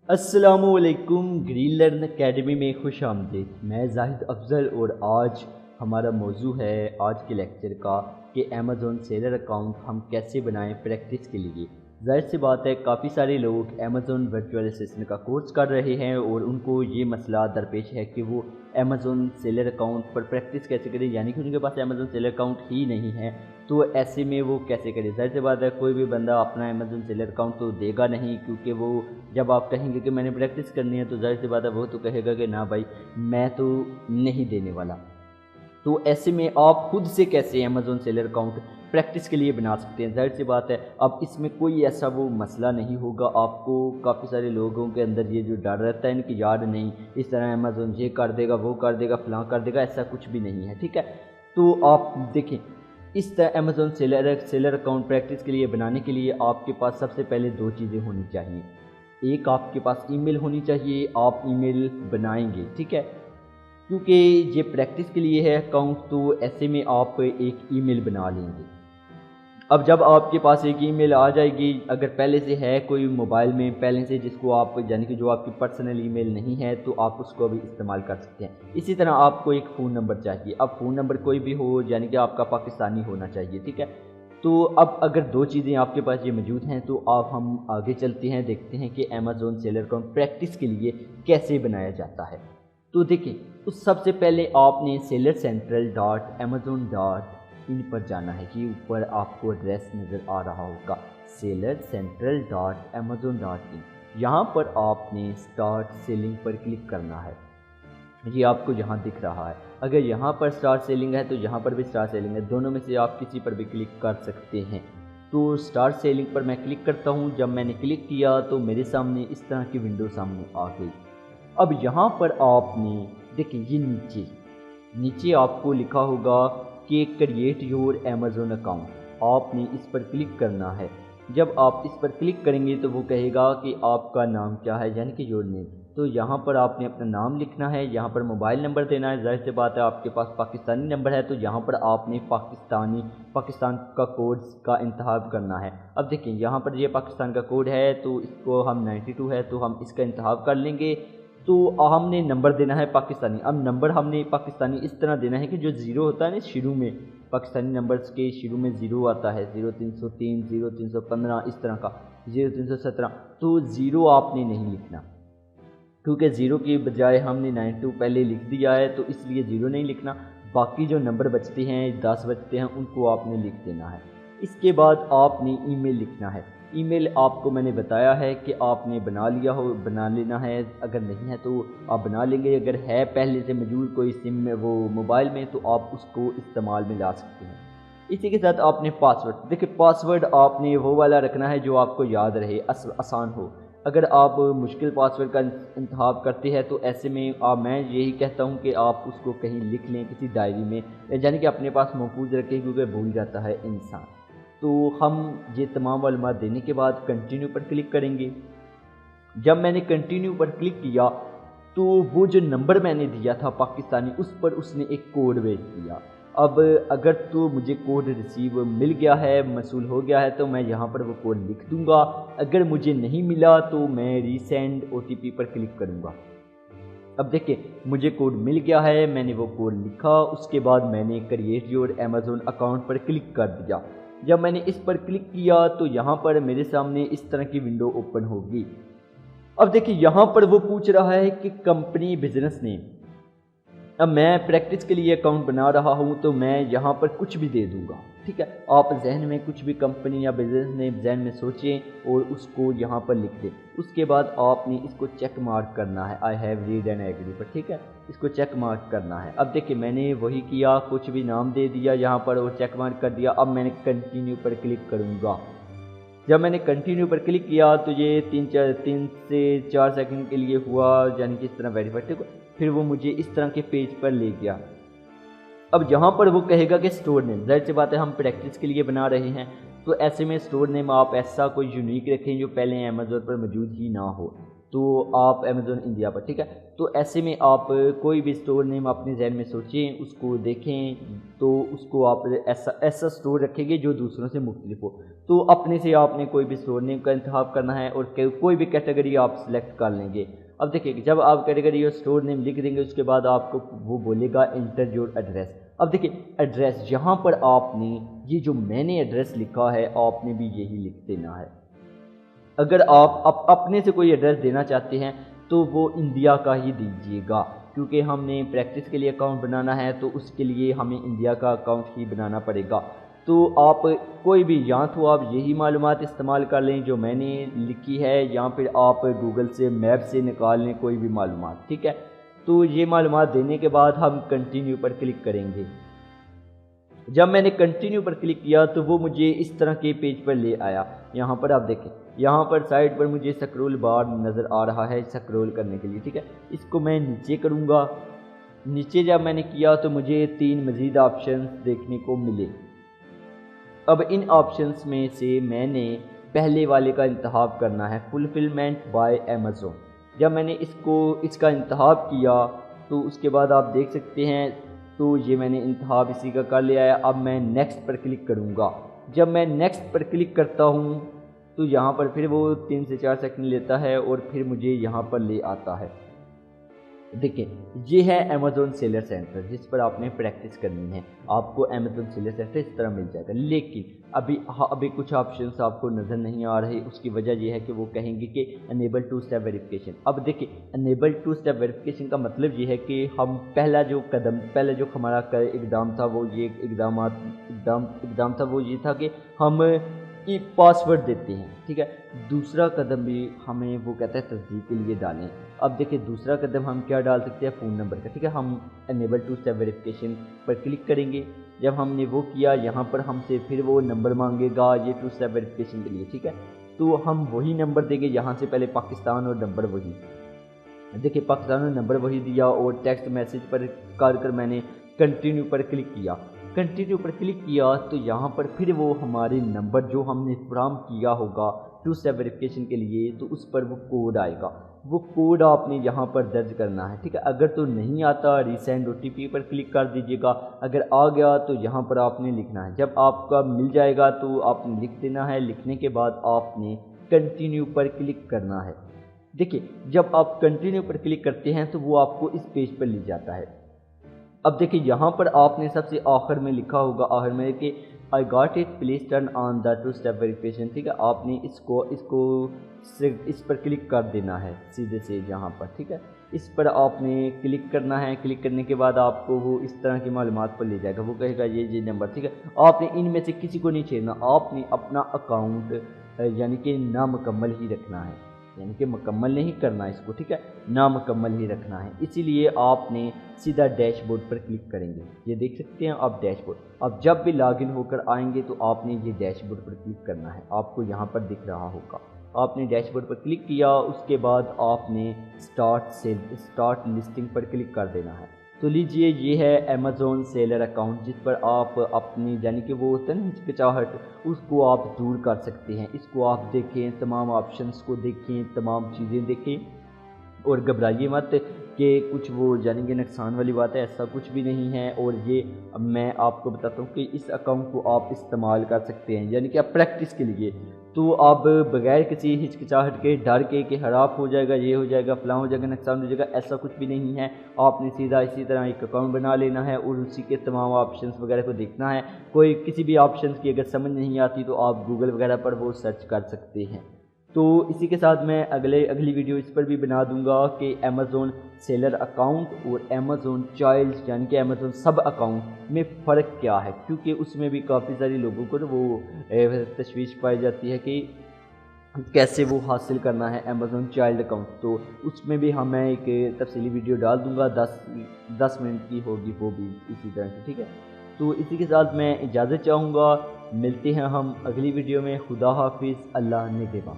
السلام علیکم، green learn academy میں خوش آمدید۔ میں زاہد افضل اور آج ہمارا موضوع ہے آج کے لیکچر کا کہ امیزون سیلر اکاؤنٹ ہم کیسے بنائیں پریکٹس کے لیے۔ ظاہر سی بات ہے کافی سارے لوگ امیزون ورچوئل اسسٹنٹ کا کورس کر رہے ہیں اور ان کو یہ مسئلہ درپیش ہے کہ وہ امیزون سیلر اکاؤنٹ پر پریکٹس کیسے کریں، یعنی کہ ان کے پاس امیزون سیلر اکاؤنٹ ہی نہیں ہے تو ایسے میں وہ کیسے کرے۔ ظاہر سی بات ہے کوئی بھی بندہ اپنا امیزون سیلر اکاؤنٹ تو دے گا نہیں، کیونکہ وہ جب آپ کہیں گے کہ میں نے پریکٹس کرنی ہے تو ظاہر سی بات ہے وہ تو کہے گا کہ نہ بھائی میں تو نہیں دینے والا۔ تو ایسے میں آپ خود سے کیسے امیزون سیلر اکاؤنٹ پریکٹس کے لیے بنا سکتے ہیں۔ ظاہر سی بات ہے اب اس میں کوئی ایسا وہ مسئلہ نہیں ہوگا۔ آپ کو کافی سارے لوگوں کے اندر یہ جو ڈر رہتا ہے کہ یار نہیں اس طرح امیزون یہ کر دے گا وہ کر دے گا فلاں کر دے گا، ایسا کچھ بھی نہیں ہے، ٹھیک ہے۔ تو آپ دیکھیں اس طرح امیزون سیلر اکاؤنٹ پریکٹس کے لیے بنانے کے لیے آپ کے پاس سب سے پہلے دو چیزیں ہونی چاہیے۔ ایک آپ کے پاس ای میل ہونی چاہیے، آپ ای میل بنائیں گے، ٹھیک ہے، کیونکہ یہ پریکٹس کے لیے ہے اکاؤنٹ تو ایسے میں آپ ایک ای میل بنا لیں گے۔ اب جب آپ کے پاس ایک ای میل آ جائے گی، اگر پہلے سے ہے کوئی موبائل میں پہلے سے جس کو آپ یعنی کہ جو آپ کی پرسنل ای میل نہیں ہے تو آپ اس کو بھی استعمال کر سکتے ہیں۔ اسی طرح آپ کو ایک فون نمبر چاہیے، اب فون نمبر کوئی بھی ہو یعنی کہ آپ کا پاکستانی ہونا چاہیے، ٹھیک ہے۔ تو اب اگر دو چیزیں آپ کے پاس یہ موجود ہیں تو آپ ہم آگے چلتے ہیں، دیکھتے ہیں کہ امیزون سیلر اکاؤنٹ پریکٹس کے لیے کیسے بنایا جاتا ہے۔ تو دیکھیں اس سب سے پہلے آپ نے sellercentral.amazon.in پر جانا ہے۔ یہ اوپر آپ کو ایڈریس نظر آ رہا ہوگا sellercentral.amazon.in، یہاں پر آپ نے اسٹارٹ سیلنگ پر کلک کرنا ہے۔ یہ آپ کو یہاں دکھ رہا ہے، اگر یہاں پر اسٹارٹ سیلنگ ہے تو یہاں پر بھی اسٹارٹ سیلنگ ہے، دونوں میں سے آپ کسی پر بھی کلک کر سکتے ہیں۔ تو اسٹارٹ سیلنگ پر میں کلک کرتا ہوں، جب میں نے کلک کیا تو میرے سامنے اس طرح کی ونڈو سامنے آ گئی۔ اب یہاں پر آپ نے دیکھیں یہ نیچے آپ کو لکھا ہوگا کہ کریٹ یور امیزون اکاؤنٹ، آپ نے اس پر کلک کرنا ہے۔ جب آپ اس پر کلک کریں گے تو وہ کہے گا کہ آپ کا نام کیا ہے، یعنی کہ یور نیم۔ تو یہاں پر آپ نے اپنا نام لکھنا ہے، یہاں پر موبائل نمبر دینا ہے۔ ظاہر سی بات ہے آپ کے پاس پاکستانی نمبر ہے تو یہاں پر آپ نے پاکستان کا کوڈ کا انتخاب کرنا ہے۔ اب دیکھیں یہاں پر یہ پاکستان کا کوڈ ہے تو اس کو ہم 92 ہے تو ہم اس کا انتخاب کر لیں گے۔ تو ہم نے نمبر دینا ہے پاکستانی۔ اب نمبر ہم نے پاکستانی اس طرح دینا ہے کہ جو زیرو ہوتا ہے نا شروع میں، پاکستانی نمبرز کے شروع میں زیرو آتا ہے، 0303 0315 اس طرح کا، 0317، تو زیرو آپ نے نہیں لکھنا، کیونکہ زیرو کی بجائے ہم نے 92 پہلے لکھ دیا ہے تو اس لیے زیرو نہیں لکھنا۔ باقی جو نمبر بچتے ہیں 10 بچتے ہیں ان کو آپ نے لکھ دینا ہے۔ اس کے بعد آپ نے ای میل لکھنا ہے۔ ای میل آپ کو میں نے بتایا ہے کہ آپ نے بنا لینا ہے، اگر نہیں ہے تو آپ بنا لیں گے، اگر ہے پہلے سے موجود کوئی سم میں وہ موبائل میں تو آپ اس کو استعمال میں لا سکتے ہیں۔ اسی کے ساتھ آپ نے پاسورڈ، دیکھیں پاسورڈ آپ نے وہ والا رکھنا ہے جو آپ کو یاد رہے، آسان ہو۔ اگر آپ مشکل پاسورڈ کا انتخاب کرتے ہیں تو ایسے میں میں یہی کہتا ہوں کہ آپ اس کو کہیں لکھ لیں کسی ڈائری میں، یعنی کہ اپنے پاس محفوظ رکھیں، کیونکہ بھول جاتا ہے انسان۔ تو ہم یہ تمام معلومات دینے کے بعد کنٹینیو پر کلک کریں گے۔ جب میں نے کنٹینیو پر کلک کیا تو وہ جو نمبر میں نے دیا تھا پاکستانی اس پر اس نے ایک کوڈ بھیج دیا۔ اب اگر تو مجھے کوڈ ریسیو مل گیا ہے، موصول ہو گیا ہے تو میں یہاں پر وہ کوڈ لکھ دوں گا، اگر مجھے نہیں ملا تو میں ریسینڈ OTP پر کلک کروں گا۔ اب دیکھیں مجھے کوڈ مل گیا ہے، میں نے وہ کوڈ لکھا، اس کے بعد میں نے create your Amazon account per click کر دیا۔ جب میں نے اس پر کلک کیا تو یہاں پر میرے سامنے اس طرح کی ونڈو اوپن ہوگی۔ اب دیکھیں یہاں پر وہ پوچھ رہا ہے کہ کمپنی بزنس نیم۔ اب میں پریکٹس کے لیے اکاؤنٹ بنا رہا ہوں تو میں یہاں پر کچھ بھی دے دوں گا، ٹھیک ہے۔ آپ ذہن میں کچھ بھی کمپنی یا بزنس نیم ذہن میں سوچیں اور اس کو یہاں پر لکھ دیں۔ اس کے بعد آپ نے اس کو چیک مارک کرنا ہے، I have read and agree پر، ٹھیک ہے، اس کو چیک مارک کرنا ہے۔ اب دیکھیں میں نے وہی کیا، کچھ بھی نام دے دیا یہاں پر اور چیک مارک کر دیا۔ اب میں نے کنٹینیو پر کلک کروں گا۔ جب میں نے کنٹینیو پر کلک کیا تو یہ 3 سے 4 سیکنڈ کے لیے ہوا، یعنی کہ اس طرح ویریفائی، ٹھیک ہے، پھر وہ مجھے اس طرح کے پیج پر لے گیا۔ اب یہاں پر وہ کہے گا کہ اسٹور نیم، ظاہر سی بات ہے ہم پریکٹس کے لیے بنا رہے ہیں تو ایسے میں اسٹور نیم آپ ایسا کوئی یونیک رکھیں جو پہلے امیزون پر موجود ہی نہ ہو۔ تو آپ امیزون انڈیا پر، ٹھیک ہے. تو ایسے میں آپ کوئی بھی اسٹور نیم اپنے ذہن میں سوچیں، اس کو دیکھیں، تو اس کو آپ ایسا اسٹور رکھیں گے جو دوسروں سے مختلف ہو. تو اپنے سے آپ نے کوئی بھی اسٹور نیم کا انتخاب کرنا ہے اور کوئی بھی کیٹیگری آپ سلیکٹ کر لیں گے. اب دیکھیں کہ جب آپ کیٹیگری اور اسٹور نیم لکھ دیں گے اس کے بعد آپ کو وہ بولے گا انٹر یور ایڈریس. اب دیکھیں ایڈریس یہاں پر آپ نے یہ جو میں نے ایڈریس لکھا ہے آپ نے بھی یہی لکھ دینا ہے. اگر آپ اپنے سے کوئی ایڈریس دینا چاہتے ہیں تو وہ انڈیا کا ہی دیجیے گا، کیونکہ ہم نے پریکٹس کے لیے اکاؤنٹ بنانا ہے تو اس کے لیے ہمیں انڈیا کا اکاؤنٹ ہی بنانا پڑے گا. تو آپ کوئی بھی یہاں تو آپ یہی معلومات استعمال کر لیں جو میں نے لکھی ہے، یا پھر آپ گوگل سے میپ سے نکال لیں کوئی بھی معلومات، ٹھیک ہے. تو یہ معلومات دینے کے بعد ہم کنٹینیو پر کلک کریں گے. جب میں نے کنٹینیو پر کلک کیا تو وہ مجھے اس طرح کے پیج پر لے آیا. یہاں پر آپ دیکھیں، یہاں پر سائڈ پر مجھے سکرول بار نظر آ رہا ہے سکرول کرنے کے لیے، ٹھیک ہے. اس کو میں نیچے کروں گا. نیچے جب میں نے کیا تو مجھے 3 مزید آپشنز دیکھنے کو ملے. اب ان آپشنز میں سے میں نے پہلے والے کا انتخاب کرنا ہے، فلفلمنٹ بائی امیزون. جب میں نے اس کا انتخاب کیا تو اس کے بعد آپ دیکھ سکتے ہیں تو یہ میں نے انتخاب اسی کا کر لیا ہے. اب میں نیکسٹ پر کلک کروں گا. جب میں نیکسٹ پر کلک کرتا ہوں تو یہاں پر پھر وہ 3 سے 4 سیکنڈ لیتا ہے اور پھر مجھے یہاں پر لے آتا ہے. دیکھیں یہ ہے امیزون سیلر سینٹر جس پر آپ نے پریکٹس کرنی ہے. آپ کو امیزون سیلر سینٹر اس طرح مل جائے گا، لیکن ابھی کچھ آپشنس آپ کو نظر نہیں آ رہے. اس کی وجہ یہ ہے کہ وہ کہیں گے کہ انیبل 2 اسٹیپ ویریفیکیشن. اب دیکھیں انیبل 2 اسٹیپ ویریفیکیشن کا مطلب یہ ہے کہ ہم پہلا جو ہمارا اقدام تھا وہ یہ اقدام تھا وہ یہ تھا کہ ہم پاسورڈ دیتے ہیں، ٹھیک ہے. دوسرا قدم بھی ہمیں وہ کہتا ہے تصدیق کے لیے ڈالیں. اب دیکھیں دوسرا قدم ہم کیا ڈال سکتے ہیں، فون نمبر کا، ٹھیک ہے. ہم انیبل 2 اسٹیپ ویریفیکیشن پر کلک کریں گے. جب ہم نے وہ کیا یہاں پر ہم سے پھر وہ نمبر مانگے گا یہ 2 اسٹیپ ویریفیکیشن کے لیے، ٹھیک ہے. تو ہم وہی نمبر دیں گے، یہاں سے پہلے پاکستان اور نمبر وہی. دیکھیں پاکستان اور نمبر وہی دیا اور ٹیکسٹ میسیج پر کر میں نے کنٹینیو پر کلک کیا. کنٹینیو پر کلک کیا تو یہاں پر پھر وہ ہمارے نمبر جو ہم نے فراہم کیا ہوگا 2 اسٹیپ ویریفیکیشن کے لیے تو اس پر وہ کوڈ آئے گا. وہ کوڈ آپ نے یہاں پر درج کرنا ہے، ٹھیک ہے. اگر تو نہیں آتا ریسینڈ OTP پر کلک کر دیجیے گا. اگر آ گیا تو یہاں پر آپ نے لکھنا ہے. جب آپ کا مل جائے گا تو آپ نے لکھ دینا ہے. لکھنے کے بعد آپ نے کنٹینیو پر کلک کرنا ہے. دیکھیں جب آپ کنٹینیو پر کلک کرتے ہیں تو وہ آپ کو اس پیج پر لے جاتا ہے. اب دیکھیں یہاں پر آپ نے سب سے آخر میں لکھا ہوگا آخر میں کہ I got it please turn on the 2 step verification، ٹھیک ہے. آپ نے اس پر کلک کر دینا ہے سیدھے سے یہاں پر، ٹھیک ہے. اس پر آپ نے کلک کرنا ہے. کلک کرنے کے بعد آپ کو وہ اس طرح کی معلومات پر لے جائے گا. وہ کہے گا یہ نمبر، ٹھیک ہے. آپ نے ان میں سے کسی کو نہیں چھیڑنا. آپ نے اپنا اکاؤنٹ یعنی کہ نامکمل ہی رکھنا ہے، یعنی کہ مکمل نہیں کرنا اس کو، ٹھیک ہے. نامکمل ہی رکھنا ہے. اسی لیے آپ نے سیدھا ڈیش بورڈ پر کلک کریں گے. یہ دیکھ سکتے ہیں آپ ڈیش بورڈ. اب جب بھی لاگ ان ہو کر آئیں گے تو آپ نے یہ ڈیش بورڈ پر کلک کرنا ہے. آپ کو یہاں پر دکھ رہا ہوگا. آپ نے ڈیش بورڈ پر کلک کیا. اس کے بعد آپ نے اسٹارٹ لسٹنگ پر کلک کر دینا ہے. تو لیجئے یہ ہے امیزون سیلر اکاؤنٹ جس پر آپ اپنی یعنی کہ وہ ہوتا ہے نا ہچکچاہٹ، اس کو آپ دور کر سکتے ہیں. اس کو آپ دیکھیں، تمام آپشنس کو دیکھیں، تمام چیزیں دیکھیں اور گھبرائیے مت کہ کچھ وہ یعنی کہ نقصان والی بات ہے، ایسا کچھ بھی نہیں ہے. اور یہ میں آپ کو بتاتا ہوں کہ اس اکاؤنٹ کو آپ استعمال کر سکتے ہیں یعنی کہ آپ پریکٹس کے لیے. تو آپ بغیر کسی ہچکچاہٹ کے، ڈر کے کہ خراب ہو جائے گا، یہ ہو جائے گا، فلاں ہو جائے گا، نقصان ہو جائے گا، ایسا کچھ بھی نہیں ہے. آپ نے سیدھا اسی طرح ایک اکاؤنٹ بنا لینا ہے اور اسی کے تمام آپشنس وغیرہ کو دیکھنا ہے. کسی بھی آپشنس کی اگر سمجھ نہیں آتی تو آپ گوگل وغیرہ پر وہ سرچ کر سکتے ہیں. تو اسی کے ساتھ میں اگلی ویڈیو اس پر بھی بنا دوں گا کہ امیزون سیلر اکاؤنٹ اور امیزون چائلڈ یعنی کہ امیزون سب اکاؤنٹ میں فرق کیا ہے، کیونکہ اس میں بھی کافی ساری لوگوں کو وہ تشویش پائی جاتی ہے کہ کیسے وہ حاصل کرنا ہے امیزون چائلڈ اکاؤنٹ. تو اس میں بھی میں ایک تفصیلی ویڈیو ڈال دوں گا، 10 منٹ کی ہوگی وہ بھی اسی طرح سے، ٹھیک ہے. تو اسی کے ساتھ میں اجازت چاہوں گا. ملتے ہیں ہم اگلی ویڈیو میں. خدا حافظ، اللہ نگہباں.